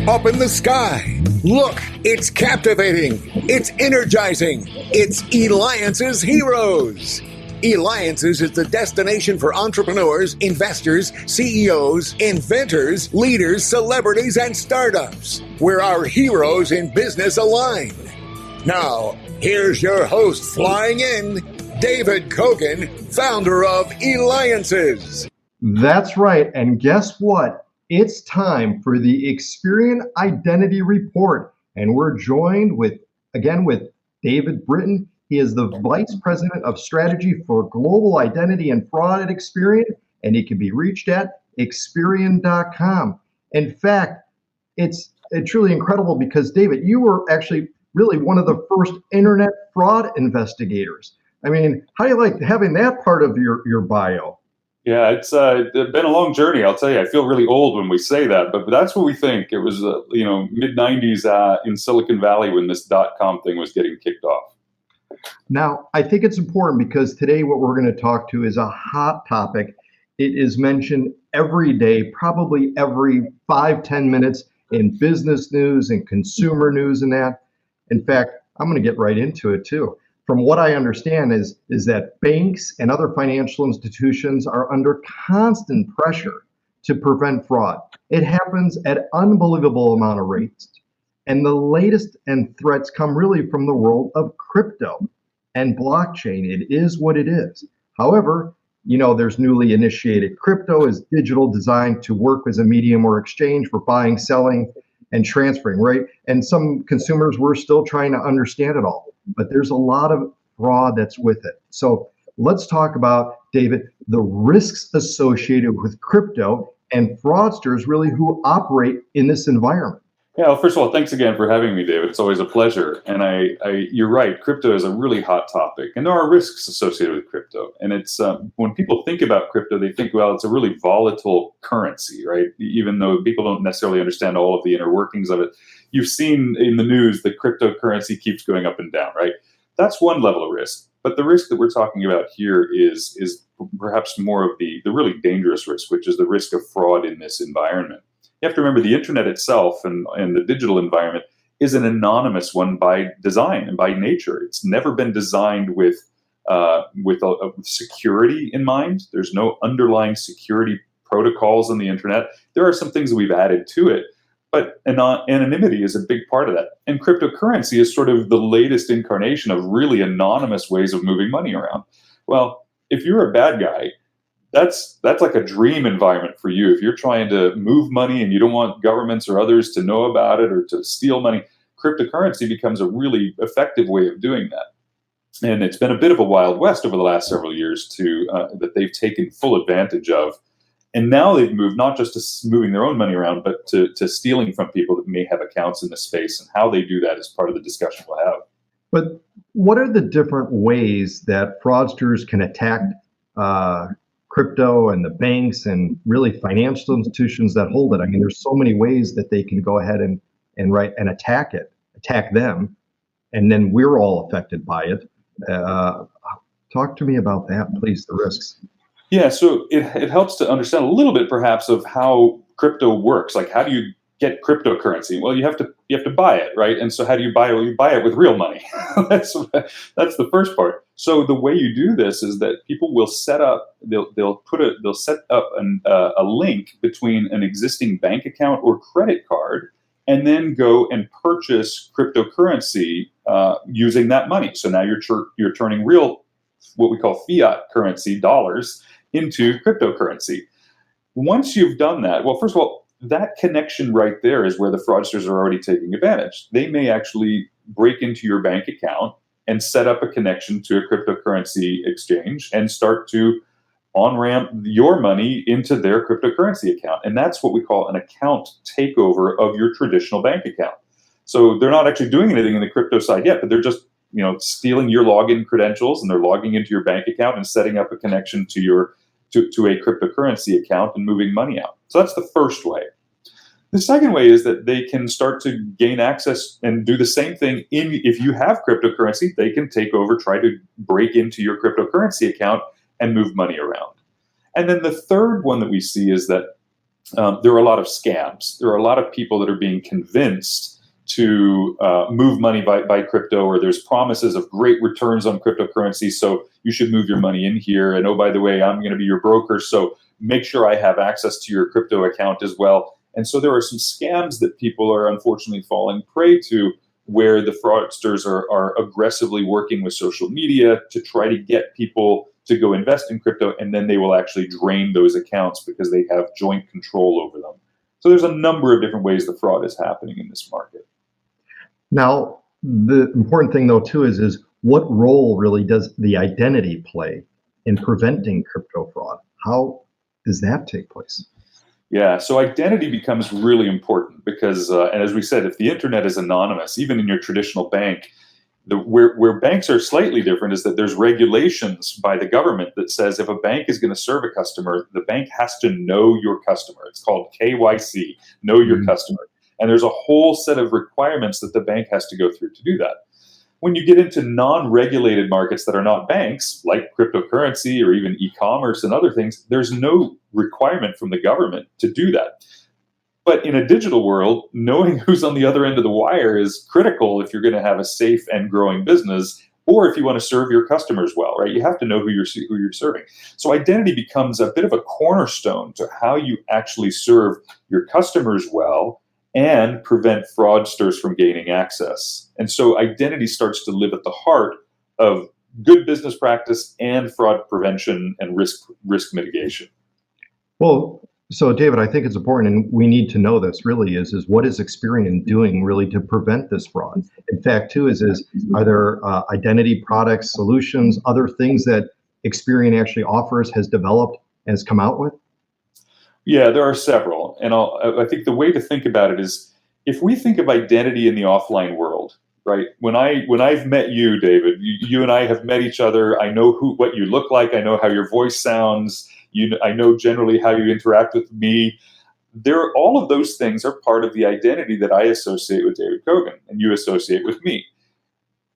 up in the sky. Look, it's captivating. It's energizing. It's Eliances Heroes. Eliances is the destination for entrepreneurs, investors, CEOs, inventors, leaders, celebrities, and startups, where our heroes in business align. Now, here's your host flying in, David Kogan, founder of Eliances. That's right. And guess what? It's time for the Experian Identity Report. And we're joined with David Britton. He is the Vice President of Strategy for Global Identity and Fraud at Experian, and he can be reached at Experian.com. In fact, it's truly incredible because, David, you were actually really one of the first internet fraud investigators. I mean, how do you like having that part of your bio? Yeah, it's been a long journey. I'll tell you, I feel really old when we say that, but that's what we think. It was, mid 90s in Silicon Valley when this .com thing was getting kicked off. Now, I think it's important because today what we're going to talk to is a hot topic. It is mentioned every day, probably every 5-10 minutes in business news and consumer news and that. In fact, I'm going to get right into it too. From what I understand is that banks and other financial institutions are under constant pressure to prevent fraud. It happens at unbelievable amount of rates. And the latest and threats come really from the world of crypto and blockchain. It is what it is. However, there's newly initiated crypto is digital, designed to work as a medium or exchange for buying, selling, and transferring, right? And some consumers were still trying to understand it all, but there's a lot of fraud that's with it. So let's talk about, David, the risks associated with crypto and fraudsters really who operate in this environment. Yeah, well, first of all, thanks again for having me, David. It's always a pleasure. And you're right, crypto is a really hot topic, and there are risks associated with crypto. And it's when people think about crypto, they think, well, it's a really volatile currency, right? Even though people don't necessarily understand all of the inner workings of it. You've seen in the news that cryptocurrency keeps going up and down, right? That's one level of risk. But the risk that we're talking about here is perhaps more of the really dangerous risk, which is the risk of fraud in this environment. You have to remember the internet itself and the digital environment is an anonymous one by design and by nature. It's never been designed with security in mind. There's no underlying security protocols on the internet. There are some things that we've added to it, but anonymity is a big part of that. And cryptocurrency is sort of the latest incarnation of really anonymous ways of moving money around. Well, if you're a bad guy, that's like a dream environment for you. If you're trying to move money and you don't want governments or others to know about it or to steal money, cryptocurrency becomes a really effective way of doing that. And it's been a bit of a Wild West over the last several years that they've taken full advantage of. And now they've moved not just to moving their own money around, but to stealing from people that may have accounts in this space. And how they do that is part of the discussion we'll have. But what are the different ways that fraudsters can attack crypto and the banks and really financial institutions that hold it? I mean, there's so many ways that they can go ahead and attack them, and then we're all affected by it. Talk to me about that, please, the risks. Yeah, so it helps to understand a little bit perhaps of how crypto works. Like, how do you get cryptocurrency? Well, you have to buy it, right? And so how do you buy it? Well, you buy it with real money. That's the first part. So the way you do this is that people will set up, they'll set up a link between an existing bank account or credit card, and then go and purchase cryptocurrency using that money. So now you're turning real, what we call fiat currency, dollars, into cryptocurrency. Once you've done that, well, first of all, that connection right there is where the fraudsters are already taking advantage. They may actually break into your bank account and set up a connection to a cryptocurrency exchange and start to on-ramp your money into their cryptocurrency account. And that's what we call an account takeover of your traditional bank account. So they're not actually doing anything in the crypto side yet, but they're just stealing your login credentials, and they're logging into your bank account and setting up a connection to a cryptocurrency account and moving money out. So that's the first way. The second way is that they can start to gain access and do the same thing. If you have cryptocurrency, they can take over, try to break into your cryptocurrency account and move money around. And then the third one that we see is that there are a lot of scams. There are a lot of people that are being convinced to move money by crypto, or there's promises of great returns on cryptocurrency, so you should move your money in here. And oh, by the way, I'm going to be your broker, so make sure I have access to your crypto account as well. And so there are some scams that people are unfortunately falling prey to, where the fraudsters are aggressively working with social media to try to get people to go invest in crypto, and then they will actually drain those accounts because they have joint control over them. So there's a number of different ways the fraud is happening in this market. Now, the important thing, though, too, is what role really does the identity play in preventing crypto fraud? How does that take place? Yeah, so identity becomes really important because, and as we said, if the internet is anonymous, even in your traditional bank, where banks are slightly different is that there's regulations by the government that says if a bank is going to serve a customer, the bank has to know your customer. It's called KYC, know your customer. And there's a whole set of requirements that the bank has to go through to do that. When you get into non-regulated markets that are not banks, like cryptocurrency or even e-commerce and other things, there's no requirement from the government to do that. But in a digital world, knowing who's on the other end of the wire is critical if you're going to have a safe and growing business, or if you want to serve your customers well, right? You have to know who you're serving. So identity becomes a bit of a cornerstone to how you actually serve your customers well and prevent fraudsters from gaining access. And so identity starts to live at the heart of good business practice and fraud prevention and risk mitigation. Well, so David, I think it's important, and we need to know this really is what is Experian doing really to prevent this fraud? In fact, too, are there identity products, solutions, other things that Experian actually offers, has developed, and has come out with? Yeah, there are several. And I think the way to think about it is, if we think of identity in the offline world, right? When I've met you, David, you and I have met each other. I know what you look like. I know how your voice sounds. I know generally how you interact with me. All of those things are part of the identity that I associate with David Kogan and you associate with me.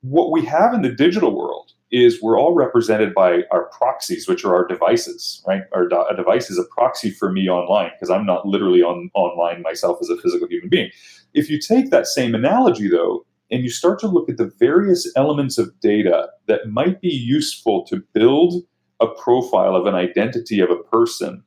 What we have in the digital world is we're all represented by our proxies, which are our devices, right? A device is a proxy for me online because I'm not literally online myself as a physical human being. If you take that same analogy, though, and you start to look at the various elements of data that might be useful to build a profile of an identity of a person,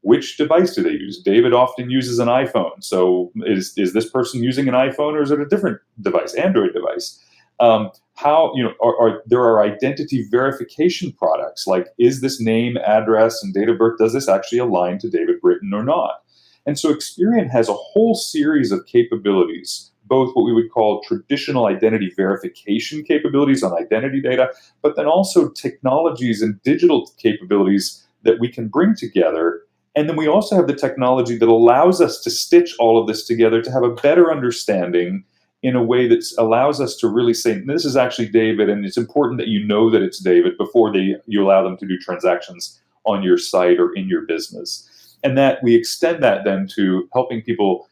which device do they use? David often uses an iPhone. So is this person using an iPhone, or is it a different device, Android device? There are identity verification products, like is this name, address, and date of birth, does this actually align to David Britton or not? And so Experian has a whole series of capabilities, both what we would call traditional identity verification capabilities on identity data, but then also technologies and digital capabilities that we can bring together. And then we also have the technology that allows us to stitch all of this together to have a better understanding in a way that allows us to really say, this is actually David, and it's important that you know that it's David before you allow them to do transactions on your site or in your business. And that we extend that then to helping people,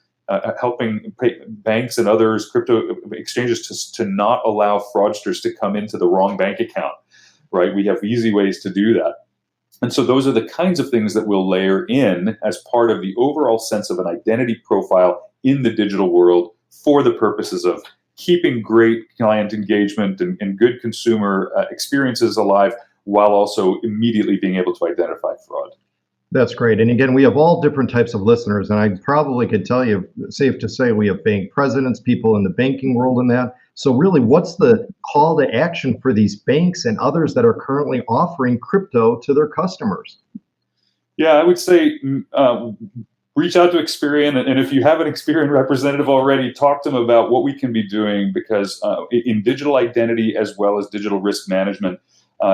helping banks and others, crypto exchanges to not allow fraudsters to come into the wrong bank account, right? We have easy ways to do that. And so those are the kinds of things that we'll layer in as part of the overall sense of an identity profile in the digital world for the purposes of keeping great client engagement and good consumer experiences alive, while also immediately being able to identify fraud. That's great. And again, we have all different types of listeners, and I probably could tell you, safe to say, we have bank presidents, people in the banking world and that. So really, what's the call to action for these banks and others that are currently offering crypto to their customers? Yeah, I would say reach out to Experian, and if you have an Experian representative already, talk to them about what we can be doing, because in digital identity as well as digital risk management,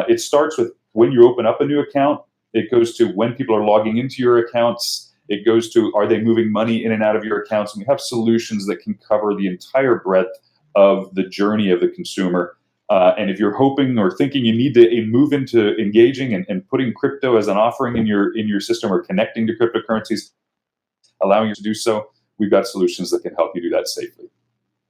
it starts with when you open up a new account. It goes to when people are logging into your accounts. It goes to, are they moving money in and out of your accounts? And we have solutions that can cover the entire breadth of the journey of the consumer. And if you're hoping or thinking you need to move into engaging and putting crypto as an offering in your system, or connecting to cryptocurrencies, allowing you to do so, we've got solutions that can help you do that safely.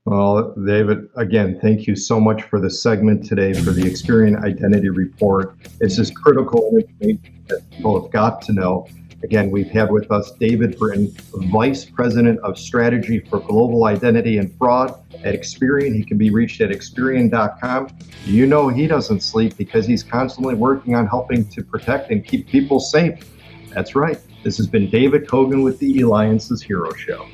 Well, David, again, thank you so much for the segment today, for the Experian Identity Report. It's just critical information that people have got to know. Again, we've had with us David Britton, Vice President of Strategy for Global Identity and Fraud at Experian. He can be reached at Experian.com. You know he doesn't sleep because he's constantly working on helping to protect and keep people safe. That's right. This has been David Kogan with the Eliances Hero Show.